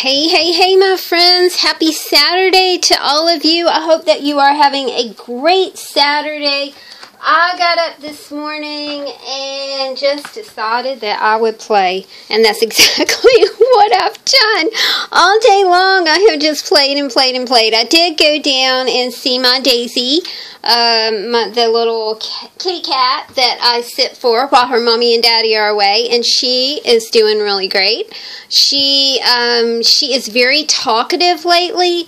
Hey, hey, hey, my friends. Happy Saturday to all of you. I hope that you are having a great Saturday. I got up this morning and just decided that I would play. And that's exactly what I've done. All day long, I have just played and played and played. I did go down and see my Daisy, the little kitty cat that I sit for while her mommy and daddy are away. And she is doing really great. She is very talkative lately.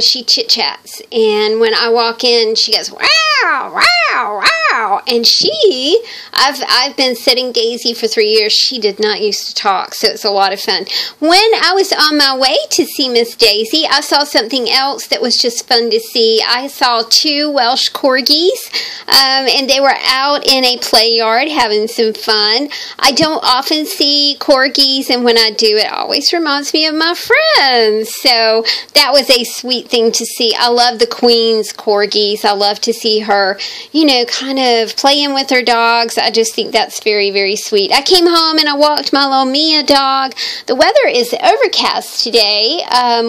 She chit-chats, and when I walk in, she goes, wow, wow, wow, and I've been sitting Daisy for 3 years. She did not used to talk, so it's a lot of fun. When I was on my way to see Miss Daisy, I saw something else that was just fun to see. I saw 2 Welsh corgis, and they were out in a play yard having some fun. I don't often see corgis, and when I do, it always reminds me of my friends, so that was a sweet thing to see. I love the Queen's corgis. I love to see her, kind of playing with her dogs. I just think that's very, very sweet. I came home and I walked my little Mia dog. The weather is overcast today.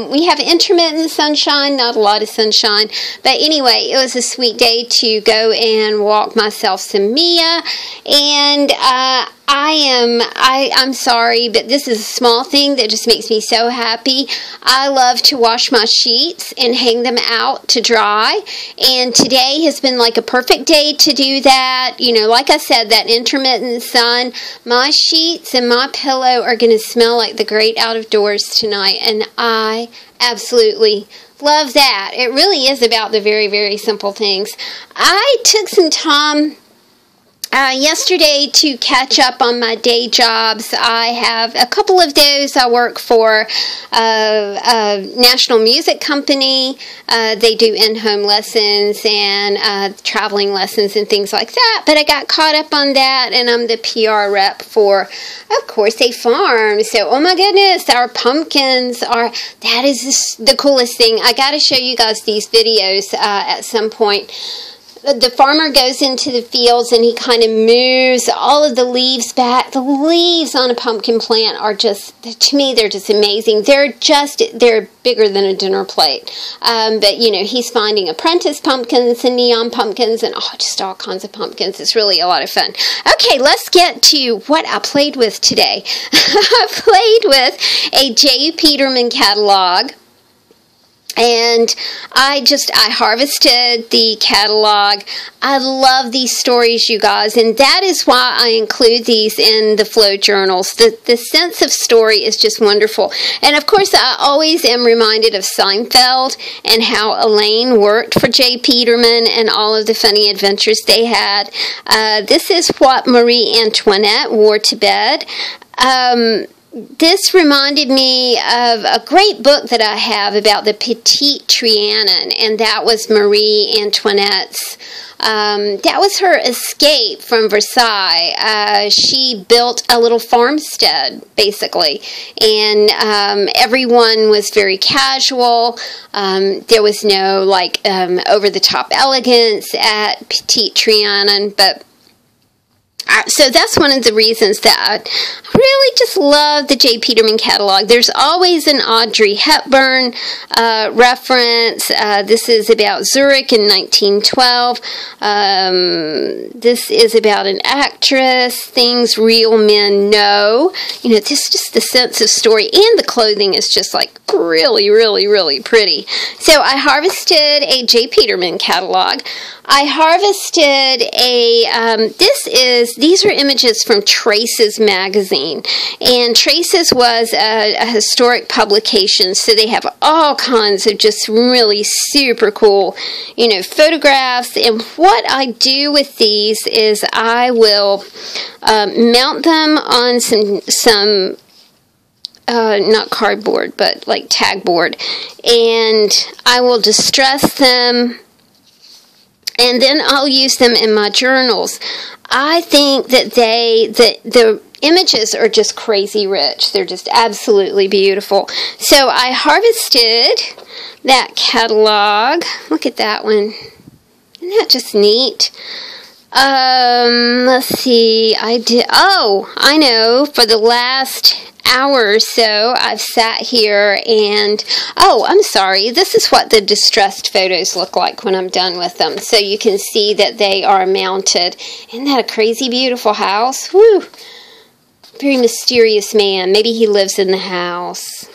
We have intermittent sunshine, not a lot of sunshine. But anyway, it was a sweet day to go and walk myself some Mia. And I'm sorry, but this is a small thing that just makes me so happy. I love to wash my sheets and hang them out to dry, and today has been like a perfect day to do that. Like I said, that intermittent sun, my sheets and my pillow are going to smell like the great out of doors tonight, and I absolutely love that. It really is about the very, very simple things. I took some time yesterday to catch up on my day jobs. I have a couple of those. I work for a national music company. They do in-home lessons and traveling lessons and things like that. But I got caught up on that, and I'm the PR rep for, of course, a farm. So, oh my goodness, our pumpkins that is the coolest thing. I got to show you guys these videos at some point. The farmer goes into the fields and he kind of moves all of the leaves back. The leaves on a pumpkin plant are just, to me, they're just amazing. They're bigger than a dinner plate. But, he's finding apprentice pumpkins and neon pumpkins and just all kinds of pumpkins. It's really a lot of fun. Okay, let's get to what I played with today. I played with a J. Peterman catalog. And I harvested the catalog. I love these stories, you guys, and that is why I include these in the flow journals. The sense of story is just wonderful. And of course, I always am reminded of Seinfeld and how Elaine worked for J. Peterman and all of the funny adventures they had. This is what Marie Antoinette wore to bed. This reminded me of a great book that I have about the Petite Trianon, and that was Marie Antoinette's. That was her escape from Versailles. She built a little farmstead, basically, and everyone was very casual. There was no, over-the-top elegance at Petite Trianon, but so that's one of the reasons that I really just love the J. Peterman catalog. There's always an Audrey Hepburn reference. This is about Zurich in 1912. This is about an actress, things real men know. This is just the sense of story, and the clothing is just like really, really, really pretty. So I harvested a J. Peterman catalog. I harvested these are images from Traces magazine, and Traces was a historic publication, so they have all kinds of just really super cool, photographs, and what I do with these is I will mount them on some not cardboard, but like tag board, and I will distress them, and then I'll use them in my journals. I think that the images are just crazy rich. They're just absolutely beautiful. So I harvested that catalog. Look at that one. Isn't that just neat? Let's see. I know. For the last hour or so, I've sat here and, oh, I'm sorry, this is what the distressed photos look like when I'm done with them. So you can see that they are mounted. Isn't that a crazy, beautiful house? Woo! Very mysterious man. Maybe he lives in the house.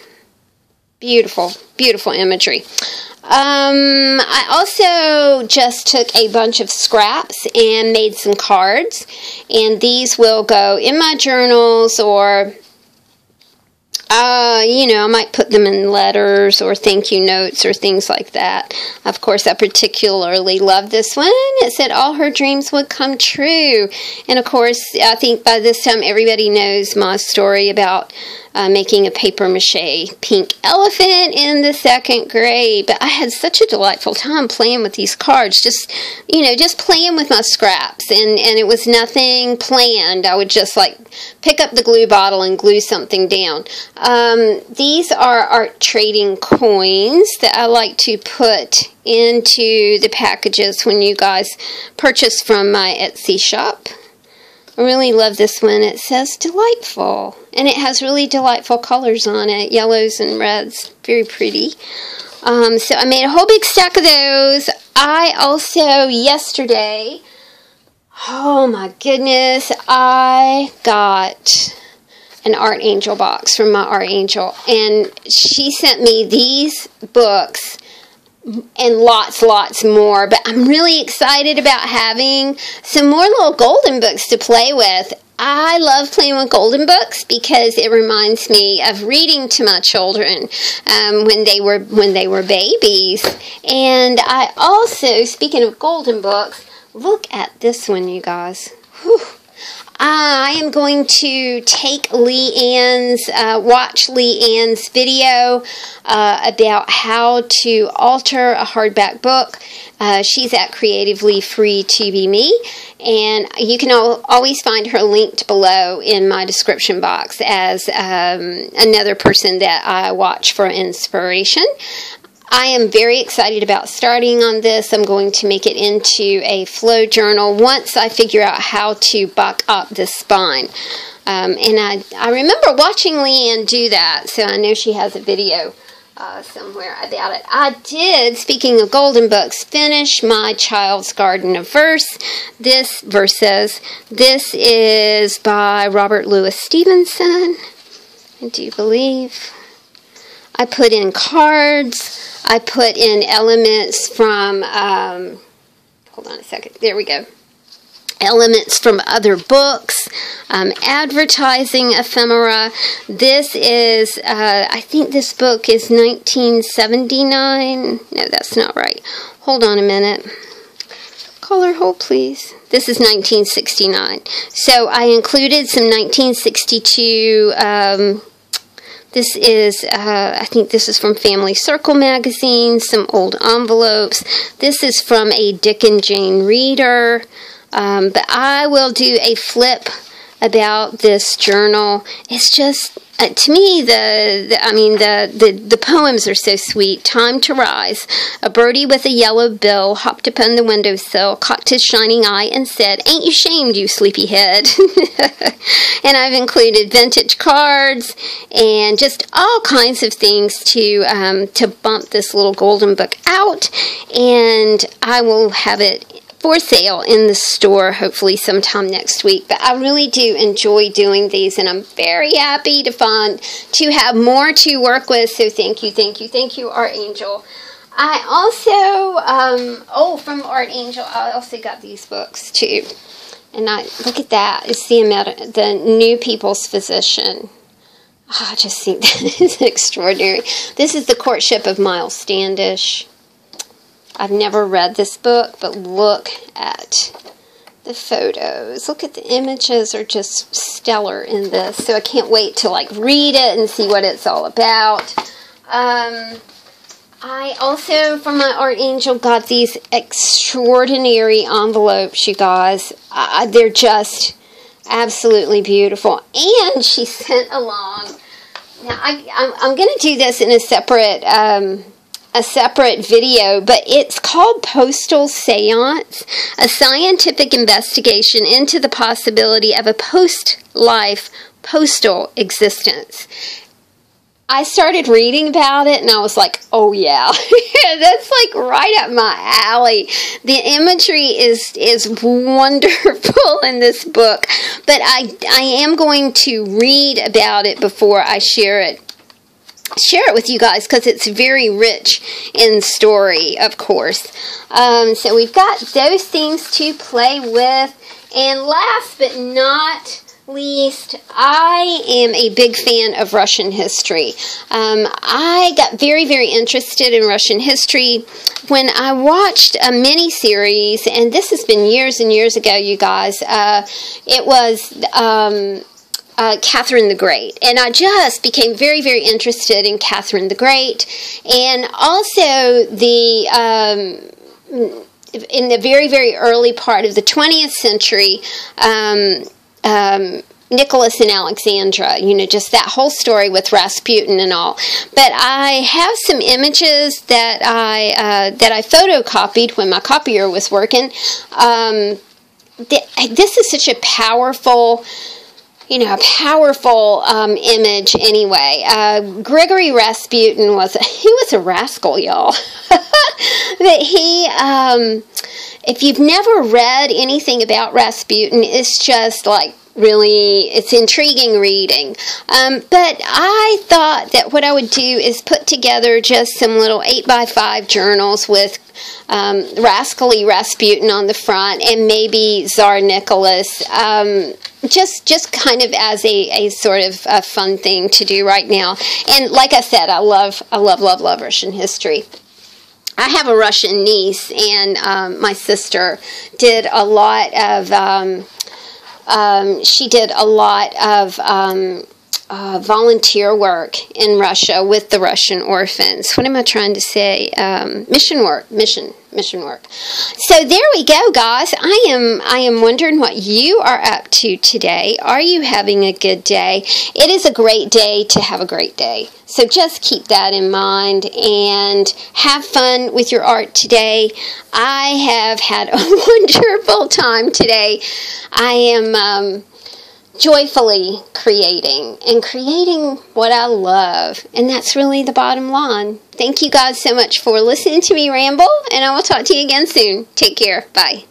Beautiful, beautiful imagery. I also just took a bunch of scraps and made some cards. And these will go in my journals, or you know, I might put them in letters or thank you notes or things like that. Of course, I particularly love this one. It said all her dreams would come true. And of course, I think by this time everybody knows my story about making a paper mache pink elephant in the 2nd grade. But I had such a delightful time playing with these cards, just, you know, just playing with my scraps. And it was nothing planned. I would just like pick up the glue bottle and glue something down. These are art trading coins that I like to put into the packages when you guys purchase from my Etsy shop. I really love this one. It says delightful, and it has really delightful colors on it, yellows and reds. Very pretty. So I made a whole big stack of those. I also, yesterday, oh my goodness, I got an Art Angel box from my Art Angel, and she sent me these books and lots more, but I'm really excited about having some more little golden books to play with. I love playing with golden books because it reminds me of reading to my children when they were babies. And I also, speaking of golden books, look at this one, you guys. Whew. I am going to take Leanne's, watch Leanne's video about how to alter a hardback book. She's at Creatively Free to Be Me, and you can always find her linked below in my description box as another person that I watch for inspiration. I am very excited about starting on this. I'm going to make it into a flow journal once I figure out how to buck up the spine. And I remember watching Leanne do that, so I know she has a video somewhere about it. I did, speaking of golden books, finish my Child's Garden of Verse. This verse says, this is by Robert Louis Stevenson, I do believe. I put in cards. I put in elements from, hold on a second, there we go. Elements from other books, advertising ephemera. This is, I think this book is 1979. No, that's not right. Hold on a minute. Caller, hold please. This is 1969. So I included some 1962, this is, I think this is from Family Circle magazine, some old envelopes. This is from a Dick and Jane reader. But I will do a flip about this journal. It's just, to me, the poems are so sweet. Time to rise. A birdie with a yellow bill hopped upon the windowsill, cocked his shining eye, and said, "Ain't you shamed, you sleepyhead?" And I've included vintage cards and just all kinds of things to bump this little golden book out. And I will have it for sale in the store hopefully sometime next week. But I really do enjoy doing these, and I'm very happy to have more to work with. So thank you, Art Angel. I also from Art Angel, I also got these books too. And look at that. It's the New People's Physician. Oh, I just think that is extraordinary. This is The Courtship of Miles Standish. I've never read this book, but look at the photos. Look at the images, are just stellar in this. So I can't wait to read it and see what it's all about. I also, from my Art Angel, got these extraordinary envelopes, you guys. They're just absolutely beautiful. And she sent along, now I'm going to do this in a separate video, but it's called Postal Seance, a scientific investigation into the possibility of a post-life postal existence. I started reading about it and I was like, oh yeah, that's like right up my alley. The imagery is wonderful in this book, but I am going to read about it before I share it with you guys, because it's very rich in story, of course. So we've got those things to play with, and last but not least, I am a big fan of Russian history. I got very, very interested in Russian history when I watched a mini-series, and this has been years and years ago, you guys. It was Catherine the Great, and I just became very, very interested in Catherine the Great, and also in the very, very early part of the 20th century, Nicholas and Alexandra, just that whole story with Rasputin and all. But I have some images that I photocopied when my copier was working. This is such a powerful image anyway. Gregory Rasputin was a rascal, y'all. That he, if you've never read anything about Rasputin, it's just like, really, it's intriguing reading. But I thought that what I would do is put together just some little 8x5 journals with rascally Rasputin on the front, and maybe Tsar Nicholas, just kind of as a sort of a fun thing to do right now. And like I said, I love Russian history. I have a Russian niece, and my sister did a lot of volunteer work in Russia with the Russian orphans. What am I trying to say? Mission work. So there we go, guys. I am wondering what you are up to today. Are you having a good day? It is a great day to have a great day. So just keep that in mind and have fun with your art today. I have had a wonderful time today. I am joyfully creating what I love, and that's really the bottom line. Thank you guys so much for listening to me ramble, and I will talk to you again soon. Take care. Bye.